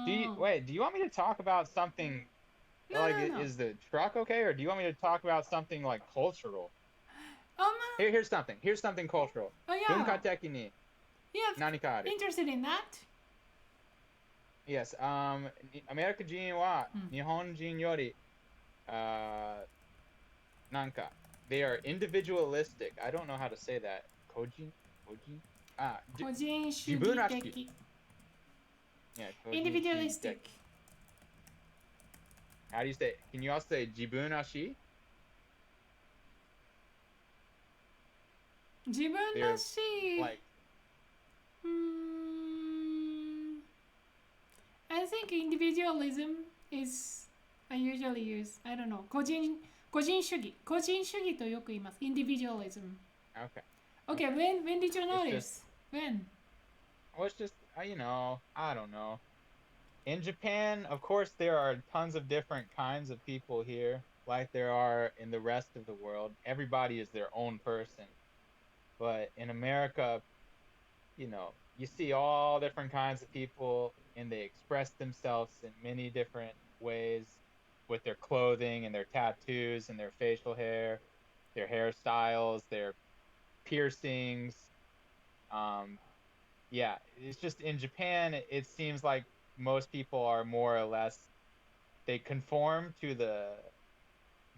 Do you want me to talk about something No, like no, no. is the truck okay, or do you want me to talk about something like cultural? Um, Here's something cultural. oh yeah. 文化的に Yeah, 何かある? interested in that? Yes. アメリカ人はうん。日本人より なんか they are individualistic. I don't know how to say that. 個人 個人主義自分らしい. 的。 Yeah, 個人主義的. individualistic. How do you say? Can you also say 自分らしい? 自分らしい。 Like I think individualism is I usually use I don't know 個人主義とよく言います individualism. okay. Okay, when did you It's notice? just When? well, it's just you know, I don't know. In Japan, of course, there are tons of different kinds of people here, like there are in the rest of the world. Everybody is their own person. But in America, you know, you see all different kinds of people and they express themselves in many different ways with their clothing and their tattoos and their facial hair, their hairstyles, their piercings. Yeah, it's just in Japan, it seems like most people are more or less, they conform to the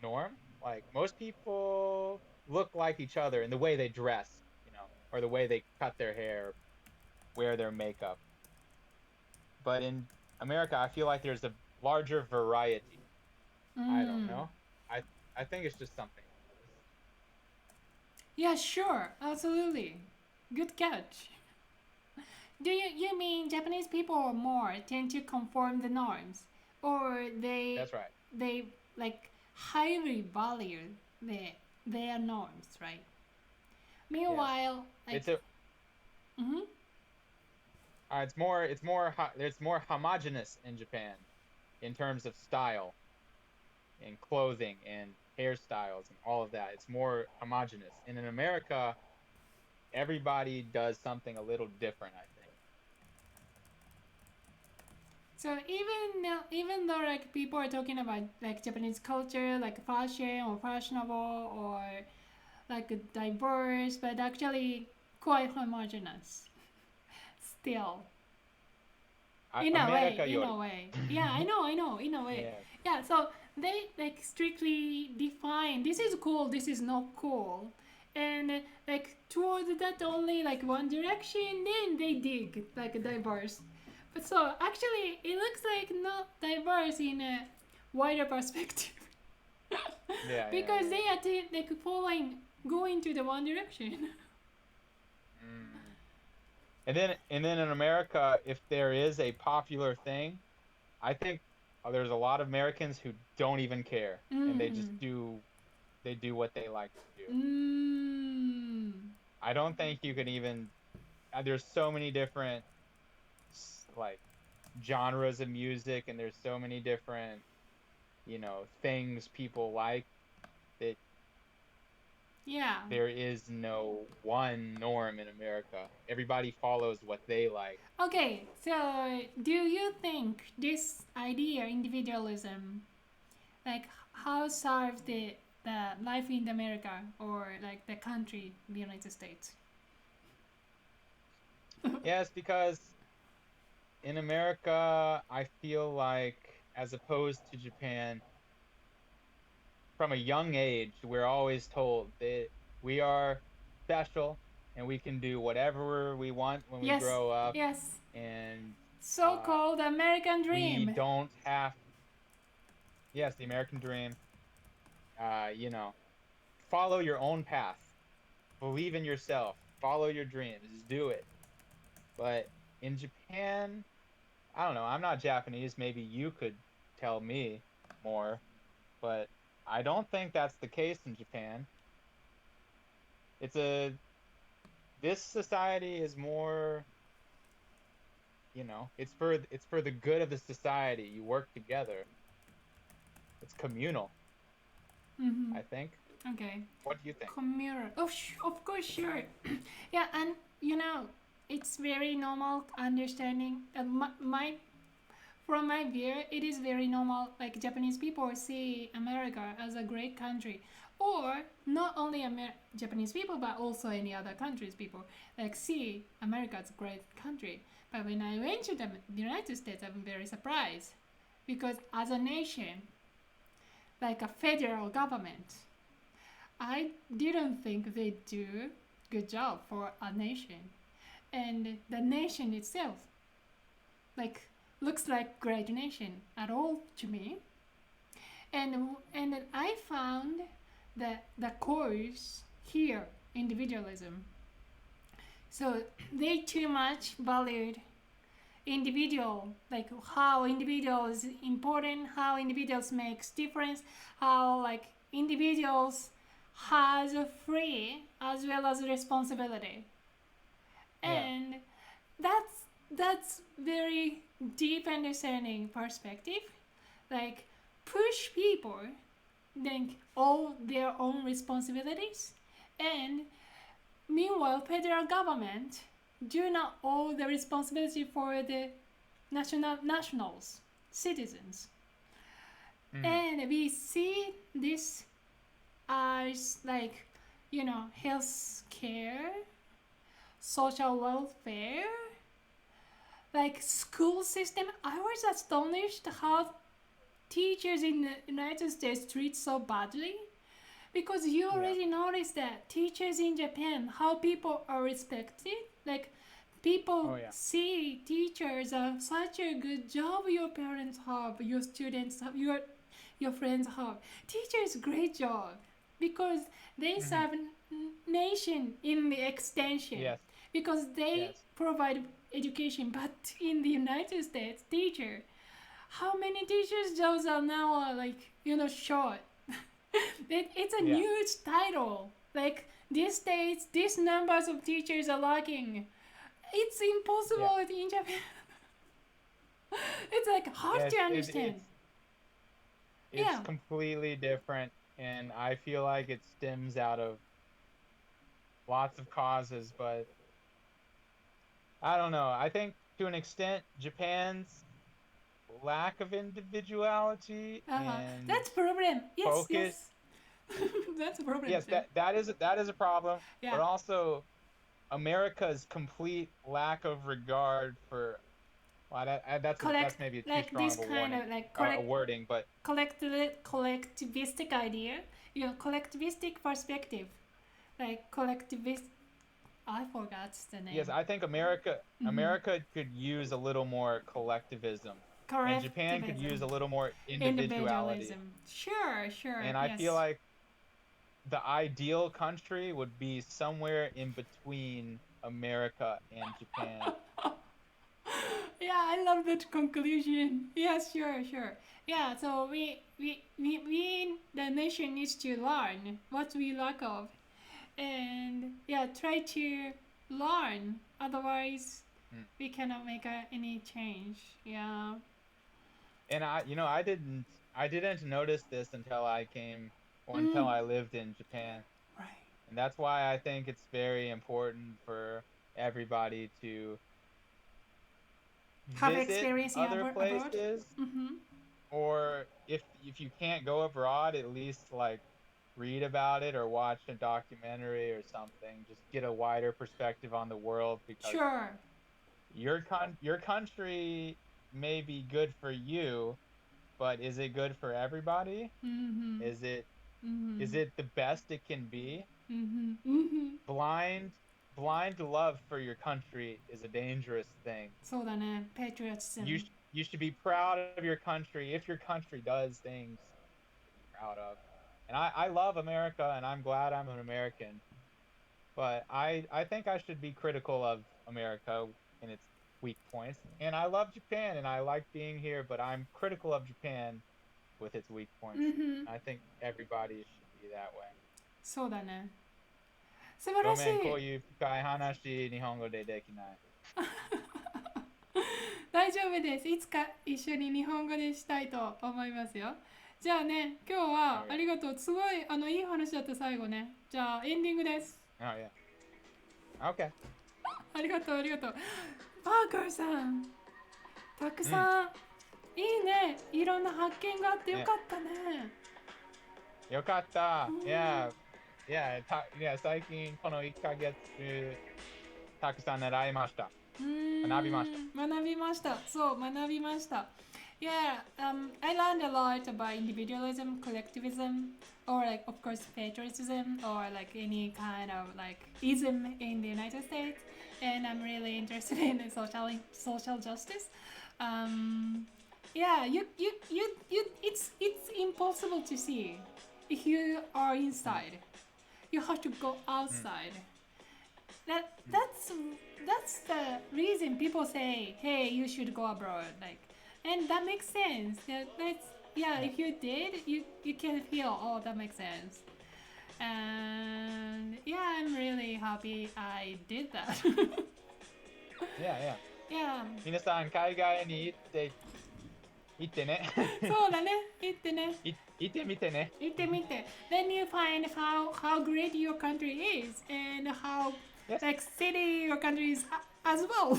norm. Like most people look like each other in the way they dress, you know, or the way they cut their hair, wear their makeup. But in America, I feel like there's a larger variety. I don't know. I think it's just something. Yeah, sure, absolutely. Good catch. Do you mean Japanese people more tend to conform the norms, or That's right. they like highly value their norms, right? Meanwhile, like It's a it's more homogenous in Japan in terms of style and clothing and hairstyles and all of that. It's more homogenous. And in America, everybody does something a little different, I think. so even though like people are talking about like Japanese culture, like fashion or fashionable or like diverse, but actually quite homogeneous still. In a way, America in a yori. way. Yeah, I know, in a way. Yes. Yeah, so they like strictly define this is cool, this is not cool. And like towards that only like one direction, then they dig like diverse. But so actually it looks like not diverse in a wider perspective. Yeah, Because they are like following going to the one direction. And then in America, if there is a popular thing, I think there's a lot of Americans who don't even care, and they just do what they like to do. I don't think you can even. There's so many different like genres of music, and there's so many different things people like that. Yeah. There is no one norm in America. Everybody follows what they like. Okay, so do you think this idea, individualism, like how served the life in America or like the country, the United States? Yes, because in America, I feel like, as opposed to Japan, from a young age, we're always told that we are special and we can do whatever we want when we grow up. Yes. And So-called American dream. We don't have. Yes, the American dream. Follow your own path. Believe in yourself. Follow your dreams. Just do it. But in Japan, I don't know. I'm not Japanese. Maybe you could tell me more. But I don't think that's the case in Japan. This society is more, it's for the good of the society. You work together. It's communal. I think. Okay. What do you think? Communal. Oh, of course, sure. Yeah, and it's very normal understanding. from my view, it is very normal. Like Japanese people see America as a great country, or not only Japanese people, but also any other countries people like see America as a great country. But when I went to the United States, I'm very surprised because as a nation, like a federal government, I didn't think they do good job for a nation, and the nation itself, like looks like great nation at all to me, and I found that the course here individualism. So they too much valued individual, like how individual is important, how individuals makes difference, how like individuals has a free as well as responsibility, and that's very deep understanding perspective, like push people think all their own responsibilities, and meanwhile federal government do not owe the responsibility for the nationals citizens. And we see this as like health care, social welfare, like school system. I was astonished how teachers in the United States treat so badly, because you already noticed that teachers in Japan, how people are respected, like people see teachers as such a good job your parents have, your students have, your friends have. Teachers great job because they serve nation in the extension, because they provide education. But in the United States, teacher, how many teachers' jobs are now like short? It's a huge title. Like these days, these numbers of teachers are lacking. It's impossible in Japan. It's like hard to understand. It's completely different, and I feel like it stems out of lots of causes, but I don't know. I think to an extent, Japan's lack of individuality and that's problem. Focus. Yes. That's a problem. Yes, that is a problem. Yeah. But also America's complete lack of regard for that's maybe too like strong this of a kind warning, of like a wording, but collectivistic idea, collectivistic perspective, like collectivist. I forgot the name. Yes, I think America could use a little more collectivism. And Japan could use a little more individuality. Sure. And I feel like the ideal country would be somewhere in between America and Japan. Yeah, I love that conclusion. Yeah, sure. Yeah, so we the nation needs to learn what we lack of, and try to learn. Otherwise, we cannot make any change. Yeah. And I didn't notice this until I lived in Japan. Right. And that's why I think it's very important for everybody to have visit experience other places, or if you can't go abroad, at least like read about it or watch a documentary or something. Just get a wider perspective on the world, because your country may be good for you, but is it good for everybody? Is it the best it can be? Blind love for your country is a dangerous thing. そうだね、patriotism. You should be proud of your country if your country does things you're proud of. And I love America, and I'm glad I'm an American. But I think I should be critical of America in its weak points. And I love Japan, and I like being here, but I'm critical of Japan with its weak points. I think everybody should be that way. そうだね。素晴らしい。ごめん、こういう深い話、日本語でできない。大丈夫です。いつか一緒に日本語でしたいと思いますよ。じゃあね、今日はありがとう。すごいいい話だった最後ね。じゃあエンディングです。yeah. Okay. ありがとう。パーカーさん、たくさんいいね。いろんな発見があってよかったね。よかった。最近この1ヶ月たくさん習いました。学びました。学びました。そう、学びました。Yeah, I learned a lot about individualism, collectivism, or like, of course, patriotism, or like any kind of like ism in the United States. And I'm really interested in social justice. Yeah, it's impossible to see if you are inside. You have to go outside. That's the reason people say, "Hey, you should go abroad." Like, and that makes sense. If you did, you can feel. Oh, that makes sense. And yeah, I'm really happy I did that. Yeah. Yeah. 皆さん海外に行ってね。そうだね。行ってね。行ってみてね。行ってみて。Then you find how great your country is and how like city your country is as well.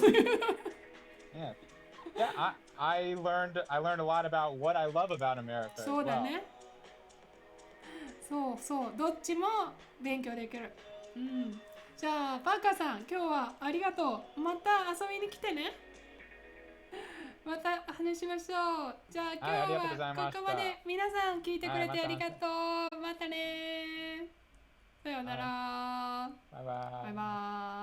Yeah, I learned a lot about what I love about America. そうだね。そうどっちも勉強できる。じゃあパーカーさん、今日はありがとう。また遊びに来てね。また話しましょう。じゃあ今日はここまで。皆さん聞いてくれてありがとう。またね。さようなら。バイバイ。バイバイ。